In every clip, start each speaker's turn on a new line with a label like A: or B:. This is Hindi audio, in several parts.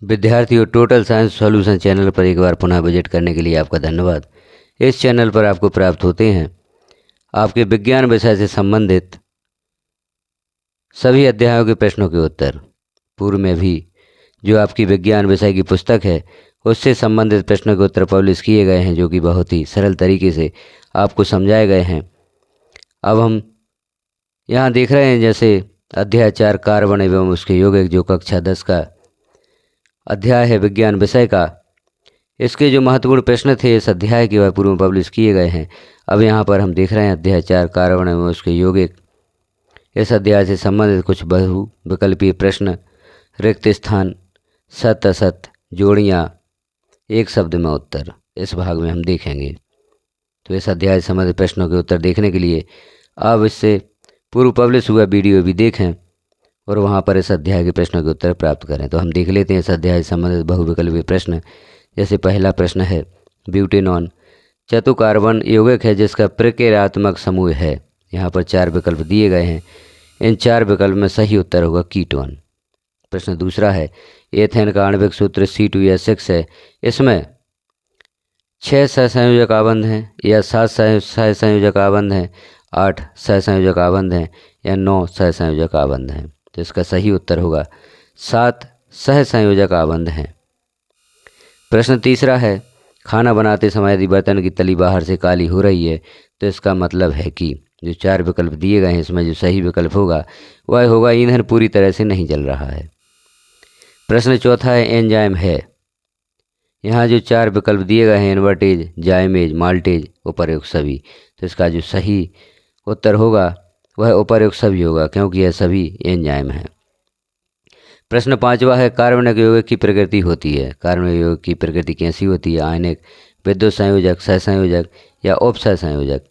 A: विद्यार्थियों, टोटल साइंस सॉल्यूशन चैनल पर एक बार पुनः विजिट करने के लिए आपका धन्यवाद। इस चैनल पर आपको प्राप्त होते हैं आपके विज्ञान विषय से संबंधित सभी अध्यायों के प्रश्नों के उत्तर। पूर्व में भी जो आपकी विज्ञान विषय की पुस्तक है उससे संबंधित प्रश्नों के उत्तर पब्लिश किए गए हैं, जो कि बहुत ही सरल तरीके से आपको समझाए गए हैं। अब हम यहाँ देख रहे हैं जैसे अध्याय 4 कार्बन एवं उसके यौगिक, जो कक्षा 10 का अध्याय है विज्ञान विषय का। इसके जो महत्वपूर्ण प्रश्न थे इस अध्याय के वह पूर्व में पब्लिश किए गए हैं। अब यहाँ पर हम देख रहे हैं अध्याय 4 कार्बन एवं उसके यौगिक। इस अध्याय से संबंधित कुछ बहु विकल्पीय प्रश्न, रिक्त स्थान, सत्य असत्य, जोड़ियाँ, एक शब्द में उत्तर, इस भाग में हम देखेंगे। तो इस अध्याय से संबंधित प्रश्नों के उत्तर देखने के लिए आप इससे पूर्व पब्लिश हुआ वीडियो भी देखें और वहाँ पर इस अध्याय के प्रश्नों के उत्तर प्राप्त करें। तो हम देख लेते हैं इस अध्याय से संबंधित बहुविकल्पीय प्रश्न। जैसे पहला प्रश्न है, ब्यूटेनॉन चतुकार्बन यौगिक है जिसका प्रक्रियात्मक समूह है। यहाँ पर 4 विकल्प दिए गए हैं। इन 4 विकल्प में सही उत्तर होगा कीटोन। प्रश्न दूसरा है, एथेन का आणविक सूत्र C2H6 है। इसमें 6 सहसंयोजक आबंध हैं या 7 सहसंयोजक आबंध हैं, 8 सहसंयोजक आबंध हैं या 9 सहसंयोजक आबंध हैं। तो इसका सही उत्तर होगा 7 सहसंयोजक आबंध हैं। प्रश्न तीसरा है, खाना बनाते समय यदि बर्तन की तली बाहर से काली हो रही है तो इसका मतलब है कि जो 4 विकल्प दिए गए हैं इसमें जो सही विकल्प होगा वह होगा ईंधन पूरी तरह से नहीं जल रहा है। प्रश्न चौथा है, एंजाइम है। यहाँ जो 4 विकल्प दिए गए हैं, इन्वर्टेज, जाइमेज, माल्टेज, उपर्युक्त सभी। तो इसका जो सही उत्तर होगा वह उपर्युक्त सभी होगा, क्योंकि यह सभी एंजाइम हैं। प्रश्न पांचवा है, कार्बनिक यौगिक की प्रकृति होती है। कार्बनिक यौगिक की प्रकृति कैसी होती है? आयनिक, विद्युत संयोजक, सहसंयोजक या उपसहसंयोजक।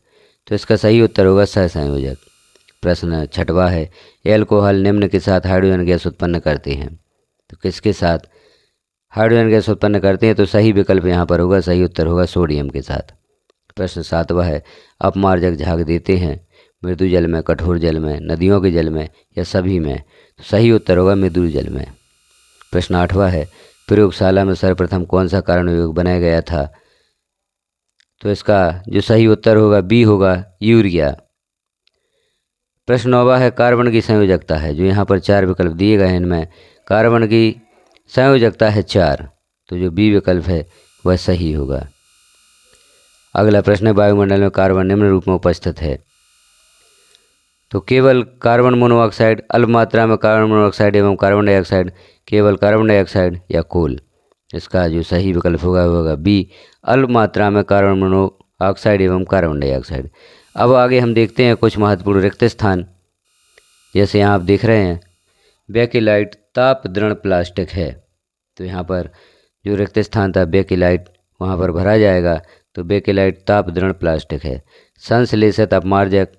A: तो इसका सही उत्तर होगा सहसंयोजक। प्रश्न छठवा है, एल्कोहल निम्न के साथ हाइड्रोजन गैस उत्पन्न करते हैं। तो किसके साथ हाइड्रोजन गैस उत्पन्न करते हैं? तो सही विकल्प यहाँ पर होगा, सही उत्तर होगा सोडियम के साथ। प्रश्न सातवां है, अपमार्जक झाग देते हैं मृदु जल में, कठोर जल में, नदियों के जल में या सभी में। तो सही उत्तर होगा मृदु जल में। प्रश्न आठवां है, प्रयोगशाला में सर्वप्रथम कौन सा कार्बन यौगिक बनाया गया था? तो इसका जो सही उत्तर होगा बी होगा, यूरिया। प्रश्न नौवां है, कार्बन की संयोजकता है। जो यहाँ पर 4 विकल्प दिए गए हैं इनमें कार्बन की संयोजकता है 4। तो जो बी विकल्प है वह सही होगा। अगला प्रश्न है, वायुमंडल में कार्बन निम्न रूप में उपस्थित है। तो केवल कार्बन मोनोऑक्साइड, अल्प मात्रा में कार्बन मोनोऑक्साइड एवं कार्बन डाइऑक्साइड, केवल कार्बन डाइऑक्साइड या कोल। इसका जो सही विकल्प होगा वह होगा बी, अल्प मात्रा में कार्बन मोनोऑक्साइड एवं कार्बन डाइऑक्साइड। अब आगे हम देखते हैं कुछ महत्वपूर्ण रिक्त स्थान। जैसे यहाँ आप देख रहे हैं, बेकिलाइट ताप दृढ़ प्लास्टिक है। तो यहाँ पर जो रिक्त स्थान था बेकिलाइट, वहाँ पर भरा जाएगा। तो बेकिलाइट ताप दृढ़ प्लास्टिक है। संश्लेषित अपमार्जक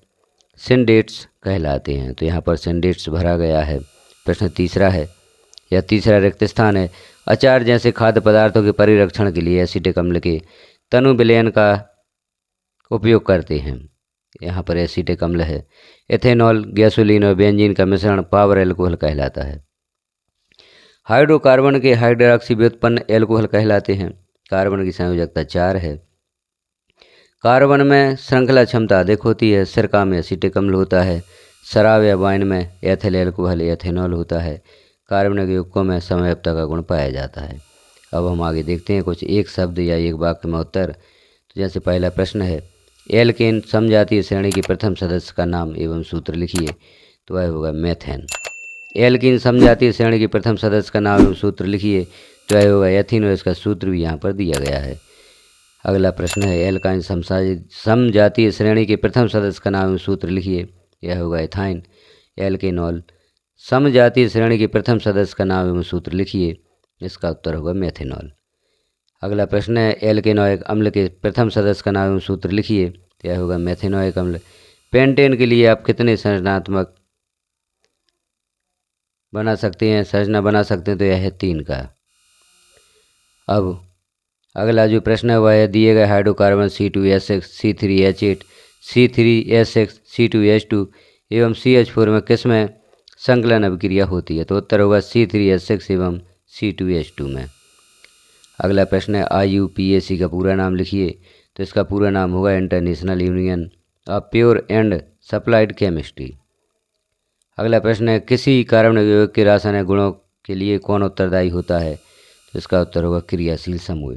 A: सिंडेट्स कहलाते हैं। तो यहाँ पर सिंडेट्स भरा गया है। प्रश्न तीसरा है या तीसरा रिक्त स्थान है, अचार जैसे खाद्य पदार्थों के परिरक्षण के लिए एसिटिक अम्ल के तनु विलयन का उपयोग करते हैं। यहाँ पर एसिटिक अम्ल है। एथेनॉल, गैसोलीन और बेंजीन का मिश्रण पावर एल्कोहल कहलाता है। हाइड्रोकार्बन के हाइड्रोक्सी व्युत्पन्न एल्कोहल कहलाते हैं। कार्बन की संयोजकता 4 है। कार्बन में श्रृंखला क्षमता अधिक होती है। सिरका में एसिटिक अम्ल होता है। शराब या वाइन में एथिल एल्कोहल एथेनॉल होता है। कार्बनिक यौगिकों में समव्यपता का गुण पाया जाता है। अब हम आगे देखते हैं कुछ एक शब्द या एक वाक्य में उत्तर। तो जैसे पहला प्रश्न है, एल्केन समजातीय श्रेणी के प्रथम सदस्य का नाम एवं सूत्र लिखिए। तो वह होगा मेथेन। एल्कीन समजातीय श्रेणी के प्रथम सदस्य का नाम एवं सूत्र लिखिए। तो वह होगा एथीन, और इसका सूत्र भी यहाँ पर दिया गया है। अगला प्रश्न है, एल्काइन समजातीय श्रेणी के प्रथम सदस्य का नाम एवं सूत्र लिखिए। यह होगा एथाइन। एल्केनॉल समजातीय श्रेणी के प्रथम सदस्य का नाम एवं सूत्र लिखिए। इसका उत्तर होगा मेथेनॉल। अगला प्रश्न है, एल्केनोइक अम्ल के प्रथम सदस्य का नाम एवं सूत्र लिखिए। यह होगा मेथेनोइक अम्ल। पेंटेन के लिए आप कितने संरचनात्मक बना सकते हैं, संरचना बना सकते हैं? तो यह है 3 का। अब अगला जो प्रश्न है वह है, दिए गए hydrocarbon C2H6, C3H8, C3H6, C2H2 एवं CH4 में किस में संकलन अभिक्रिया होती है? तो उत्तर होगा C3H6 एवं C2H2 में। अगला प्रश्न है IUPAC का पूरा नाम लिखिए। तो इसका पूरा नाम होगा international union of pure and supplied chemistry. अगला प्रश्न है किसी कार्बनिक यौगिक के रासायनिक गुणों के लिए कौन उत्तरदायी होता है? तो इसका उत्तर होगा क्रियाशील समूह।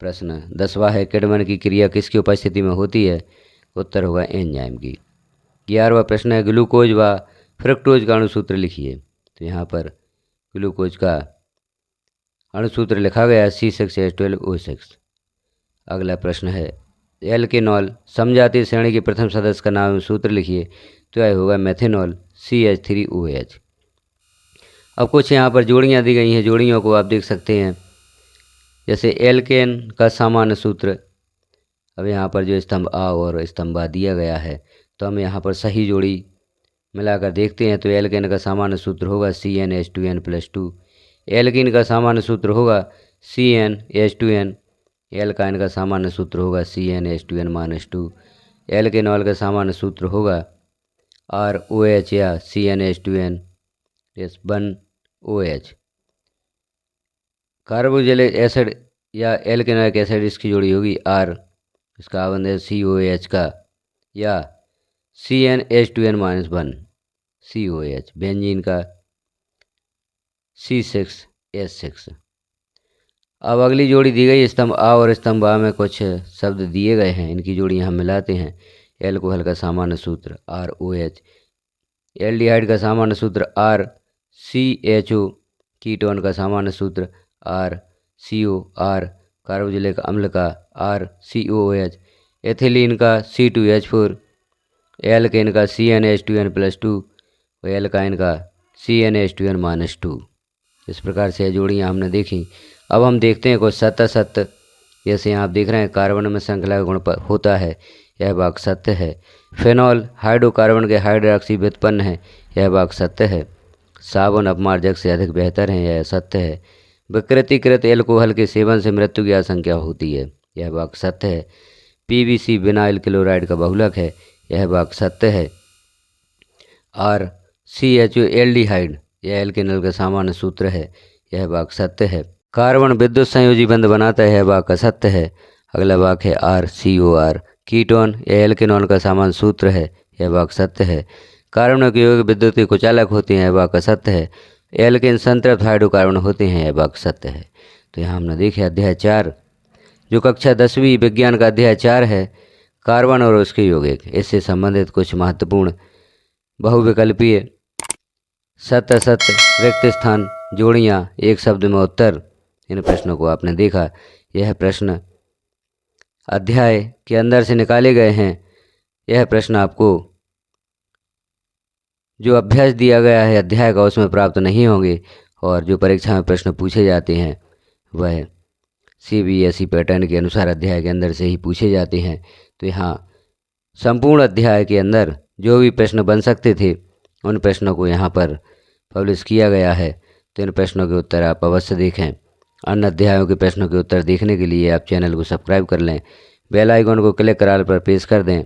A: प्रश्न 10वां है किडमन की क्रिया किसकी उपस्थिति में होती है? उत्तर होगा एंजाइम की। 11वां प्रश्न है ग्लूकोज व फ्रक्टोज का अणुसूत्र लिखिए। तो यहाँ पर ग्लूकोज का अणुसूत्र लिखा गया है C6H12O6। अगला प्रश्न है एल्केनॉल समजातीय श्रेणी के प्रथम सदस्य का नाम सूत्र लिखिए। तो यह होगा मेथेनॉल CH3OH। अब कुछ यहाँ पर जोड़ियाँ दी गई हैं, जोड़ियों को आप देख सकते हैं। जैसे एल्केन का सामान्य सूत्र, अब यहाँ पर जो स्तंभ आ और स्तंभ आ दिया गया है, तो हम यहाँ पर सही जोड़ी मिलाकर देखते हैं। तो एल्केन का सामान्य सूत्र होगा CnH2n+2। एल्कीन का सामान्य सूत्र होगा CnH2n। एल्काइन का सामान्य सूत्र होगा CnH2n-2। एल्केनॉल का सामान्य सूत्र होगा ROH या CnH2n-1OH। कार्बोक्सिलिक एसिड या एल्केनोइक एसिड इसकी जोड़ी होगी R, इसका आबंध है COH का, या CnH2n-1 COH। बेंजीन का C6H6। अब अगली जोड़ी दी गई स्तंभ आ और स्तंभ आ में कुछ शब्द दिए गए हैं, इनकी जोड़ी हम मिलाते हैं। एल्कोहल का सामान्य सूत्र ROH। एल्डिहाइड का सामान्य सूत्र RCHO। कीटोन का सामान्य सूत्र RCOR। कार्बोक्सिलिक अम्ल का RCOOH। एथिलीन का C2H4। एल्केन का CnH2n+2 और एल्काइन का CnH2n-2। इस प्रकार से जोड़ियाँ हमने देखी। अब हम देखते हैं कुछ सत्य सत्य। जैसे यहाँ आप देख रहे हैं कार्बन में श्रृंखला गुण होता है, यह बात सत्य है। फेनॉल हाइड्रोकार्बन के हाइड्रोक्सी व्युत्पन्न है, यह बात सत्य है। साबुन अपमार्जक से अधिक बेहतर है, यह सत्य है। विकृतीकृत एल्कोहल के सेवन से मृत्यु की आशंका होती है, यह बात सत्य है। PVC विनाइल क्लोराइड का बहुलक है, यह बात सत्य है। RCHO एल्डिहाइड यह एल्केनॉल का सामान्य सूत्र है, यह बात सत्य है। कार्बन विद्युत संयोजी बंध बनाता है, यह बात सत्य है। अगला वाक्य है RCOR कीटोन यह एल्केनॉल का सामान्य सूत्र है, यह बात सत्य है। कार्बन के यौगिक विद्युत के कुचालक होते हैं, यह बात सत्य है। एल्केन संतृप्त हाइड्रोकार्बन होते हैं, यह बात सत्य है। तो यहाँ हमने देखे अध्याय 4 जो कक्षा 10वीं विज्ञान का अध्याय 4 है, कार्बन और उसके यौगिक, इससे संबंधित कुछ महत्वपूर्ण बहुविकल्पीय सत्य सत्य रिक्त स्थान जोड़ियाँ एक शब्द में उत्तर, इन प्रश्नों को आपने देखा। यह प्रश्न अध्याय के अंदर से निकाले गए हैं। यह प्रश्न आपको जो अभ्यास दिया गया है अध्याय का उसमें प्राप्त नहीं होंगे, और जो परीक्षा में प्रश्न पूछे जाते हैं वह CBSE पैटर्न के अनुसार अध्याय के अंदर से ही पूछे जाते हैं। तो यहाँ संपूर्ण अध्याय के अंदर जो भी प्रश्न बन सकते थे उन प्रश्नों को यहाँ पर पब्लिश किया गया है। तो इन प्रश्नों के उत्तर आप अवश्य देखें। अन्य अध्यायों के प्रश्नों के उत्तर देखने के लिए आप चैनल को सब्सक्राइब कर लें, बेल आइकन को क्लिक कर ऑल पर प्रेस कर दें।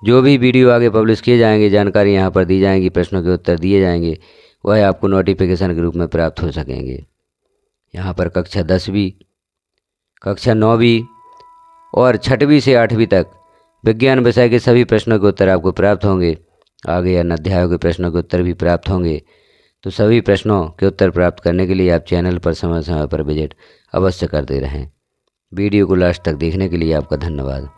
A: जो भी वीडियो आगे पब्लिश किए जाएंगे, जानकारी यहाँ पर दी जाएंगी, प्रश्नों के उत्तर दिए जाएंगे, वह आपको नोटिफिकेशन के रूप में प्राप्त हो सकेंगे। यहाँ पर कक्षा 10वीं, कक्षा 9वीं और 6वीं से 8वीं तक विज्ञान विषय के सभी प्रश्नों के उत्तर आपको प्राप्त होंगे। आगे अन्य अध्यायों के प्रश्नों के उत्तर भी प्राप्त होंगे। तो सभी प्रश्नों के उत्तर प्राप्त करने के लिए आप चैनल पर समय समय पर विजिट अवश्य करते रहें। वीडियो को लास्ट तक देखने के लिए आपका धन्यवाद।